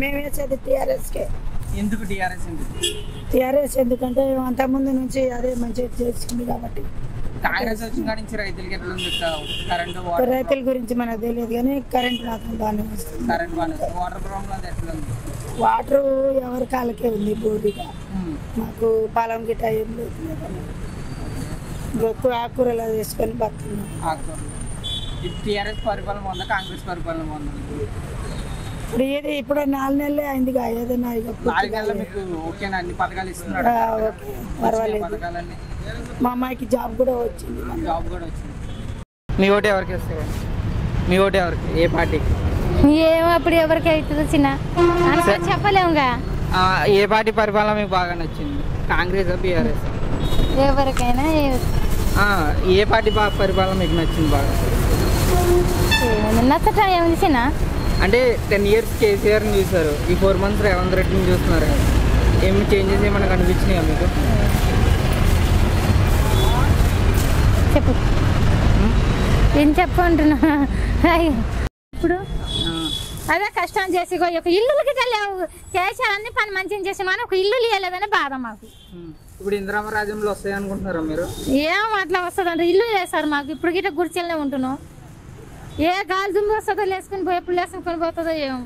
మేము వేసేది టీఆర్ఎస్కే. ఎందుకు టీఆర్ఎస్? టీఆర్ఎస్ ఎందుకంటే అంతకుముందు నుంచి అదే మంచిగా చేసింది కాబట్టి. కాంగ్రెస్ వచ్చిన కాడి నుంచి రైతులకి ఎట్లా ఉంది కరెంటు? రైతుల గురించి మనకు తెలియదు కానీ కరెంట్ మాత్రం బాగానే వస్తుంది. కరెంట్ బాగానే వస్తుంది. వాటర్ ప్రాబ్లం ఎట్లా ఉంది? వాటర్ ఎవరి కాళ్ళకే ఉంది బోర్డిగా. మాకు పొలం గిట్ట ఏం లేదు. ఎక్కువ ఆకుకూరలు వేసుకొని బతున్నాం. ఆకుకూరలు. టీఆర్ఎస్ పరిపాలన ఉందా, కాంగ్రెస్ పరిపాలన ఉందా? ఇప్పుడు ఏది ఇప్పుడు 4 నెలలే అయింది. ఏదైనా ఇక 4 నెలలు మీకు ఓకేనా? అన్ని పథకాలు ఇస్తున్నాడు? ఓకే, పర్వాలేదు. పథకాలన్నీ. మా అమ్మాయికి జాబ్ కూడా వచ్చింది. జాబ్ కూడా వచ్చింది. మీ ఓటు ఎవరికి వస్తుంది? మీ ఓటు ఎవరికి? ఏ పార్టీకి? ఏమో అప్పుడు ఎవరికి అవుతుందో చిన్న చెప్పలేముగా. ఏ పార్టీ పరిపాలన మీకు బాగా నచ్చింది? కాంగ్రెస్, బీఆర్ఎస్? ఎవరికైనా ఏ పార్టీ పరిపాలన మీకు నచ్చింది బాగా? నచ్చటం ఏముంది చిన్న అంటే 10 years కేసీఆర్ని చూసారు, ఈ 4 months రేవంత్ రెడ్డిని చూస్తున్నారు. ఏమి చేంజెస్ ఏమైనా కనిపించినాయా మీకు? చెప్పు ఏం చెప్పు అంటున్నా. ఇప్పుడు అదే కష్టం చేసి ఒక ఇల్లులకి లేవు. కేసీఆర్ అన్ని పని మంచిగా చేసి మనం ఒక ఇల్లు లేదని బాధ మాకు. ఇప్పుడు ఇందిరమ్మ రాజ్యంలో వస్తాయి అనుకుంటున్నారా మీరు? ఏం అట్లా వస్తుంది అంటే ఇల్లు లేసారు మాకు. ఇప్పుడు గిట్ట గుడిచెల్నే ఉంటున్నాం. ఏ గాలి దుమ్ము వస్తుందో లేసుకుని పోయి ఎప్పుడు లేసుకొని పోతుందో ఏమో.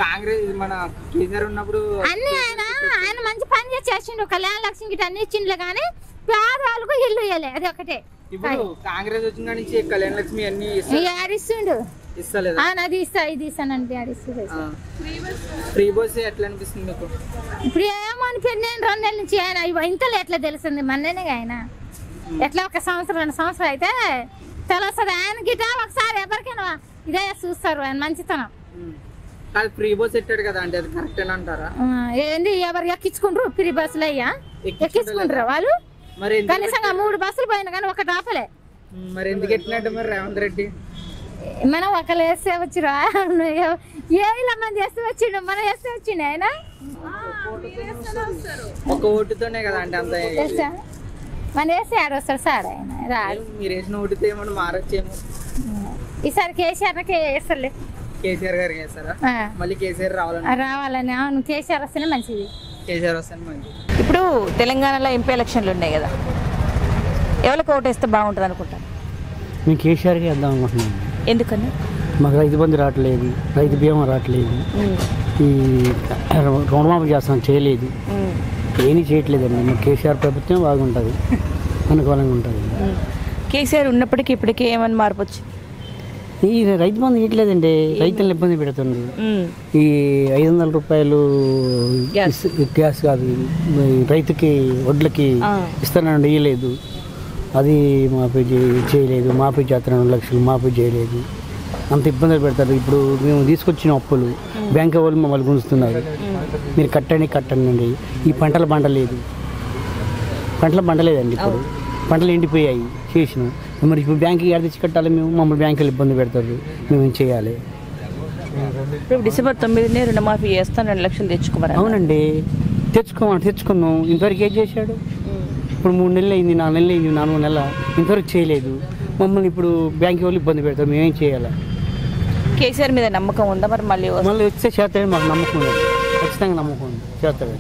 కాంగ్రెస్ మన కేసీఆర్ ఉన్నప్పుడు అన్ని ఆయన మంచి పని చేసిండు. కళ్యాణ లక్ష్మి గిట్ట అన్ని ఇచ్చిండ్లే కానీ పేదవాళ్ళకు ఇల్లు ఇవ్వలే. అది ఒకటే. ఇప్పుడు కాంగ్రెస్ వచ్చిన నుంచి కళ్యాణ లక్ష్మి అన్ని ఆడిస్తుండు. ఇస్తలేదు. అది ఇస్తా ఇది ఇస్తానంటే ఆడిస్తుంది. ఫ్రీ బస్ ఎట్లా అనిపిస్తుంది మీకు? ఇప్పుడు ఏమో అనిపించింది. నేను 2 నెలల నుంచి ఆయన ఇంతలో ఎట్లా తెలుస్తుంది మననే. ఆయన ఎట్లా 1 సంవత్సరం 2 సంవత్సరం అయితే తెలుస్తుంది. ఆయన గిట ఒకసారి ఎవరికైనా ఇదే చూస్తారు ఆయన మంచితనం. ఫ్రీ బస్ పెట్టాడు కదా, అంటే అది కరెక్ట్ అంటారా? ఏంది ఎవరు ఎక్కించుకుంటారు ఫ్రీ బస్సులు? అయ్యా ఎక్కించుకుంటారు వాళ్ళు. మరి కనీసంగా 3 బస్సులు పోయినా కానీ ఒకటి ఆపలే. మరి ఎందుకు ఎట్టినట్టు మరి రేవంత్ రెడ్డి? మనం ఒకళ్ళు వేస్తే వచ్చిరా ఏ ఇలా మంది వేస్తే వచ్చిండు, మనం వేస్తే వచ్చిండు. ఆయన ఒక ఓటుతోనే కదా అంటే అంత మన వేస్తే ఆడొస్తాడు సార్. ఆయన రాడు. మీరు వేసిన ఓటుతో ఏమన్నా మారొచ్చేమో. ఈసారి కేసీఆర్కే వేస్తారులే. కేసీఆర్ గారికి వేస్తారా? మళ్ళీ కేసీఆర్ రావాలని. అవును, కేసీఆర్ వస్తేనే మంచిది. కేసీఆర్ వస్తేనే మంచిది. ఇప్పుడు తెలంగాణలో ఎంపీ ఎలక్షన్లు ఉన్నాయి కదా, ఎవరికి ఓటు వేస్తే బాగుంటుంది అనుకుంటాను? మేము కేసీఆర్కి వేద్దాం అనుకుంటున్నాం. ఎందుకని? మాకు రైతు బంధు రావట్లేదు, రైతు బీమా రావట్లేదు, ఈ రుణమాఫీ చేస్తాం చేయలేదు, ఏమీ చేయట్లేదండి. మాకు కేసీఆర్ ప్రభుత్వం బాగుంటుంది, అనుకూలంగా ఉంటుంది. కేసీఆర్ ఉన్నప్పటికీ ఇప్పటికీ ఏమని మార్పు వచ్చింది? ఈ రైతు బంధు ఇవ్వట్లేదండి, రైతులను ఇబ్బంది పెడుతుంది. ఈ 500 రూపాయలు గ్యాస్ కాదు, రైతుకి వడ్లకి ఇస్తానండి, ఇవ్వలేదు. అది మాఫీ చేయలేదు. మాఫీ చేస్తాను 2 లక్షలు మాఫీ చేయలేదు. అంత ఇబ్బందులు పెడతారు. ఇప్పుడు మేము తీసుకొచ్చిన అప్పులు బ్యాంక్ వాళ్ళు మమ్మల్ని గుంజుతున్నారు. మీరు కట్టండి అండి. ఈ పంటలు పండలేదండి. ఇప్పుడు పంటలు ఎండిపోయాయి చేసినాం. మరి ఇప్పుడు బ్యాంక్కి ఏడ తెచ్చి కట్టాలి మేము? మమ్మల్ని బ్యాంకులు ఇబ్బంది పెడతారు, మేము ఏం చేయాలి? ఇప్పుడు December 9నే రుణమాఫీ చేస్తాను 2 లక్షలు తెచ్చుకోమని. అవునండి, తెచ్చుకున్నాం. ఇంతవరకు ఏం చేశాడు? ఇప్పుడు 3 నెలలు అయింది, 4 నెలలు అయింది, 4 నెలల ఇంతవరకు చేయలేదు. మమ్మల్ని ఇప్పుడు బ్యాంక్ వాళ్ళు ఇబ్బంది పెడతారు, మేమేం చేయాలి? కేసీఆర్ మీద నమ్మకం ఉందా మరి? మళ్ళీ వచ్చే చేస్తాడని మాకు నమ్మకం ఉంది, ఖచ్చితంగా నమ్మకం ఉంది, చేస్తాడని.